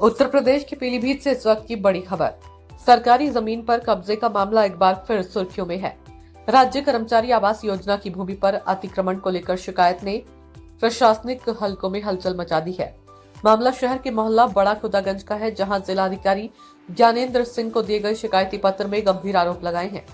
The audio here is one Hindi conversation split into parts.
उत्तर प्रदेश के पीलीभीत से इस वक्त की बड़ी खबर। सरकारी जमीन पर कब्जे का मामला एक बार फिर सुर्खियों में है। राज्य कर्मचारी आवास योजना की भूमि पर अतिक्रमण को लेकर शिकायत ने प्रशासनिक हलकों में हलचल मचा दी है। मामला शहर के मोहल्ला बड़ा खुदागंज का है, जहां जिलाधिकारी ज्ञानेंद्र सिंह को दिए गए शिकायती पत्र में गंभीर आरोप लगाए हैं।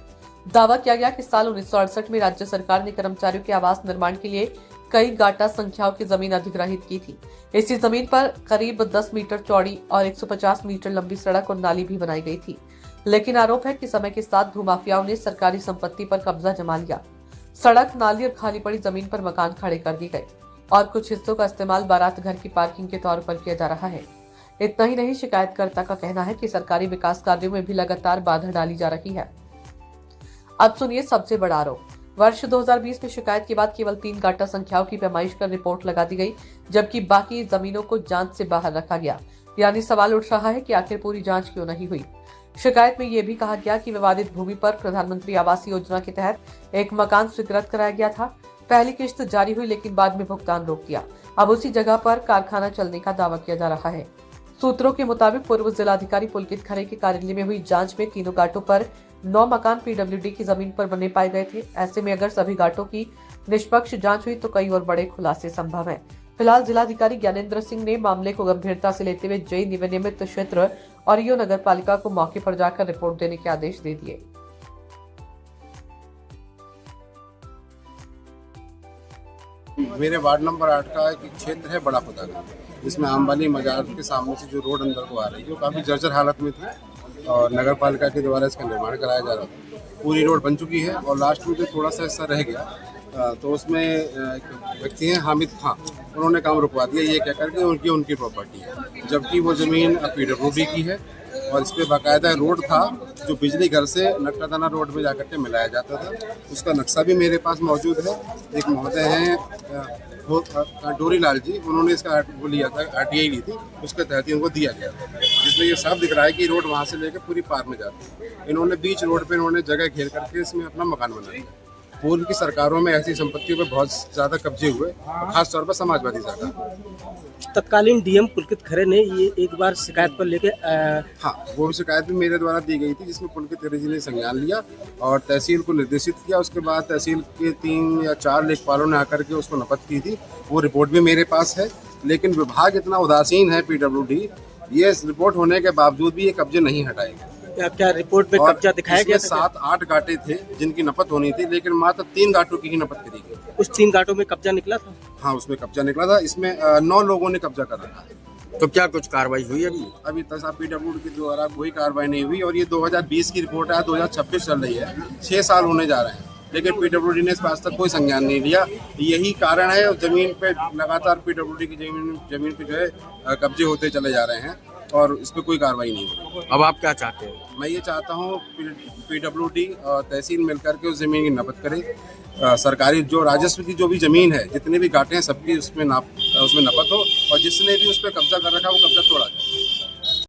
दावा किया गया कि साल 1968 में राज्य सरकार ने कर्मचारियों के आवास निर्माण के लिए कई गाटा संख्याओं की जमीन अधिग्रहित की थी। इसी जमीन पर करीब 10 मीटर चौड़ी और 150 मीटर लंबी सड़क और नाली भी बनाई गई थी, लेकिन आरोप है कि समय के साथ भूमाफियाओं ने सरकारी संपत्ति पर कब्जा जमा लिया। सड़क, नाली और खाली पड़ी जमीन पर मकान खड़े कर दिए गए और कुछ हिस्सों का इस्तेमाल बारात घर की पार्किंग के तौर पर किया जा रहा है। इतना ही नहीं, शिकायतकर्ता का कहना है कि सरकारी विकास कार्यों में भी लगातार बाधा डाली जा रही है। अब सुनिए सबसे बड़ा आरोप। वर्ष 2020 में शिकायत के बाद केवल 3 गाटा संख्याओं की पैमाइश कर रिपोर्ट लगा दी गई, जबकि बाकी जमीनों को जांच से बाहर रखा गया। यानी सवाल उठ रहा है कि आखिर पूरी जांच क्यों नहीं हुई। शिकायत में यह भी कहा गया कि विवादित भूमि पर प्रधानमंत्री आवास योजना के तहत एक मकान स्वीकृत कराया गया था। पहली किश्त जारी हुई, लेकिन बाद में भुगतान रोक दिया। अब उसी जगह पर कारखाना चलने का दावा किया जा रहा है। सूत्रों के मुताबिक पूर्व जिलाधिकारी पुलकित खरे के कार्यालय में हुई जांच में तीनों घाटों पर 9 मकान पीडब्ल्यूडी की जमीन पर बने पाए गए थे। ऐसे में अगर सभी घाटों की निष्पक्ष जांच हुई तो कई और बड़े खुलासे संभव हैं। फिलहाल जिलाधिकारी ज्ञानेंद्र सिंह ने मामले को गंभीरता से लेते हुए जय निविनियमित क्षेत्र और ईओ नगर पालिका को मौके पर जाकर रिपोर्ट देने के आदेश दे दिए। मेरे वार्ड नंबर 8 का एक क्षेत्र है बड़ा खुदागंज, जिसमें आमबाली मजार के सामने से जो रोड अंदर को आ रही है वो काफ़ी जर्जर हालत में थी और नगर पालिका के द्वारा इसका निर्माण कराया जा रहा था। पूरी रोड बन चुकी है और लास्ट में जो थोड़ा सा हिस्सा रह गया तो उसमें एक व्यक्ति हैं हामिद खां, उन्होंने काम रुकवा दिया ये कह करके उनकी प्रॉपर्टी है, जबकि वो ज़मीन पीडब्ल्यूडी की है और इस पर बाकायदा रोड था जो बिजली घर से नकटादाना रोड में जाकर के मिलाया जाता था। उसका नक्शा भी मेरे पास मौजूद है। एक महोदय हैं डोरी लाल जी, उन्होंने इसका वो लिया था, RTI ली थी, उसके तहत ही उनको दिया गया था, जिसमें ये साफ दिख रहा है कि रोड वहाँ से लेकर पूरी पार में जाती है। इन्होंने बीच रोड पे इन्होंने जगह घेर करके इसमें अपना मकान बनाया। पूर्व की सरकारों में ऐसी संपत्तियों पर बहुत ज़्यादा कब्जे हुए, खास तौर पर समाजवादी सरकार। तत्कालीन डीएम पुलकित खरे ने ये एक बार शिकायत पर लेके हाँ, वो शिकायत भी मेरे द्वारा दी गई थी, जिसमें पुलकित खरे जी ने संज्ञान लिया और तहसील को निर्देशित किया। उसके बाद तहसील के 3 या 4 लेखपालों ने आकर के उसको नपत की थी। वो रिपोर्ट भी मेरे पास है, लेकिन विभाग इतना उदासीन है पीडब्ल्यूडी, ये रिपोर्ट होने के बावजूद भी ये कब्जे नहीं हटाएगा। क्या रिपोर्ट में कब्जा दिखाया गया? 7-8 गाटे थे जिनकी नपत होनी थी, लेकिन मात्र 3 गाटों की ही नपत करी गई। उस 3 गाटों में कब्जा निकला था? हाँ, उसमें कब्जा निकला था। इसमें 9 लोगों ने कब्जा कर रखा है। तो क्या कुछ कार्रवाई हुई अभी तक पीडब्ल्यूडी के द्वारा कोई कार्रवाई नहीं हुई और ये 2020 की रिपोर्ट है, 2026 चल रही है, 6 साल होने जा रहे हैं, लेकिन पीडब्ल्यूडी ने इस बात तक कोई संज्ञान नहीं लिया। यही कारण है जमीन पे लगातार पीडब्ल्यूडी की जमीन पे जो है कब्जे होते चले जा रहे हैं और इस पर कोई कार्रवाई नहीं हो रही। अब आप क्या चाहते हैं? मैं ये चाहता हूँ पीडब्ल्यूडी और तहसील मिलकर के उस ज़मीन की नपत करे। सरकारी जो राजस्व की जो भी ज़मीन है, जितने भी घाटे हैं, सबकी उसमें नपत हो और जिसने भी उस पर कब्जा कर रखा है वो कब्जा तोड़ा जाए।